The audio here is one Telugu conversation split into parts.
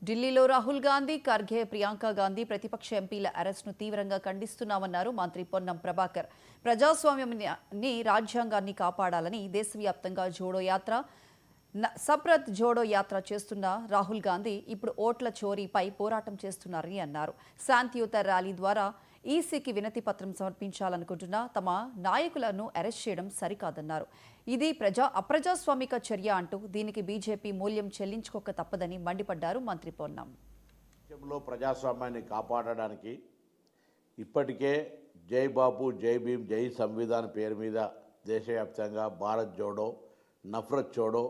ఢిల్లీలో రాహుల్ గాంధీ, ఖర్గే, ప్రియాంక గాంధీ ప్రతిపక్ష ఎంపీల అరెస్ట్ను తీవ్రంగా ఖండిస్తున్నామన్నారు మంత్రి పొన్నం ప్రభాకర్. ప్రజాస్వామ్యాన్ని, రాజ్యాంగాన్ని కాపాడాలని దేశవ్యాప్తంగా జోడో యాత్ర, సప్రత్ జోడో యాత్ర చేస్తున్న రాహుల్ గాంధీ ఇప్పుడు ఓట్ల చోరీపై పోరాటం చేస్తున్నారని అన్నారు. శాంతియుత ర్యాలీ ద్వారా ఈసీకి వినతి పత్రం సమర్పించాలనుకుంటున్న తమ నాయకులను అరెస్ట్ చేయడం సరికాదన్నారు. ఇది అప్రజాస్వామిక చర్య అంటూ దీనికి బీజేపీ మూల్యం చెల్లించుకోక తప్పదని మండిపడ్డారు మంత్రి పొన్నం. దేశంలో ప్రజాస్వామ్యాన్ని కాపాడడానికి ఇప్పటికే జై బాపు, జై భీమ్, జై సంవిధాన్ పేరు మీద దేశవ్యాప్తంగా భారత్ జోడో, నఫరత్ చోడో,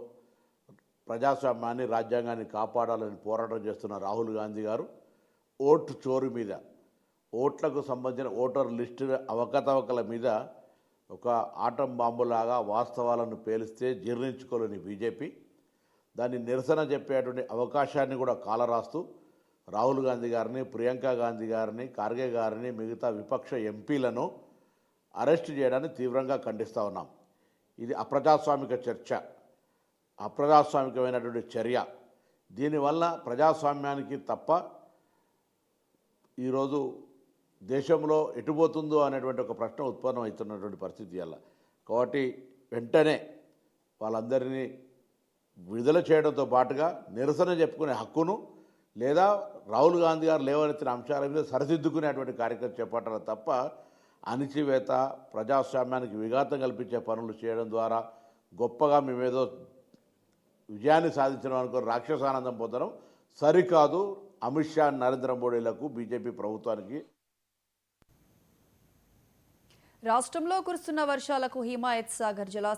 ప్రజాస్వామ్యాన్ని, రాజ్యాంగాన్ని కాపాడాలని పోరాటం చేస్తున్న రాహుల్ గాంధీ గారు ఓటు చోరు మీద, ఓట్లకు సంబంధించిన ఓటర్ లిస్టు అవకతవకల మీద ఒక ఆటం బాంబులాగా వాస్తవాలను పేలిస్తే జీర్ణించుకోలేని బీజేపీ దాన్ని నిరసన చెప్పేటువంటి అవకాశాన్ని కూడా కాలరాస్తూ రాహుల్ గాంధీ గారిని, ప్రియాంక గాంధీ గారిని, ఖార్గే గారిని, మిగతా విపక్ష ఎంపీలను అరెస్ట్ చేయడాన్ని తీవ్రంగా ఖండిస్తూ ఉన్నాం. ఇది అప్రజాస్వామిక చర్చ, అప్రజాస్వామికమైనటువంటి చర్య. దీనివల్ల ప్రజాస్వామ్యానికి తప్ప ఈరోజు దేశంలో ఎటుపోతుందో అనేటువంటి ఒక ప్రశ్న ఉత్పన్నం అవుతున్నటువంటి పరిస్థితి వల్ల. కాబట్టి వెంటనే వాళ్ళందరినీ విడుదల చేయడంతో పాటుగా నిరసన చెప్పుకునే హక్కును, లేదా రాహుల్ గాంధీ గారు లేవనెత్తిన అంశాల మీద సరిదిద్దుకునేటువంటి కార్యక్రమం చేపట్టాలి తప్ప అణిచివేత, ప్రజాస్వామ్యానికి విఘాతం కల్పించే పనులు చేయడం ద్వారా గొప్పగా మేమేదో విజయాన్ని సాధించడం అనుకుని రాక్షసానందం పొందడం సరికాదు. అమిత్ షా, నరేంద్ర మోడీలకు, బీజేపీ ప్రభుత్వానికి. రాష్ట్రంలో కురుస్తున్న వర్షాలకు హిమాయత్ సాగర్ జలాశయం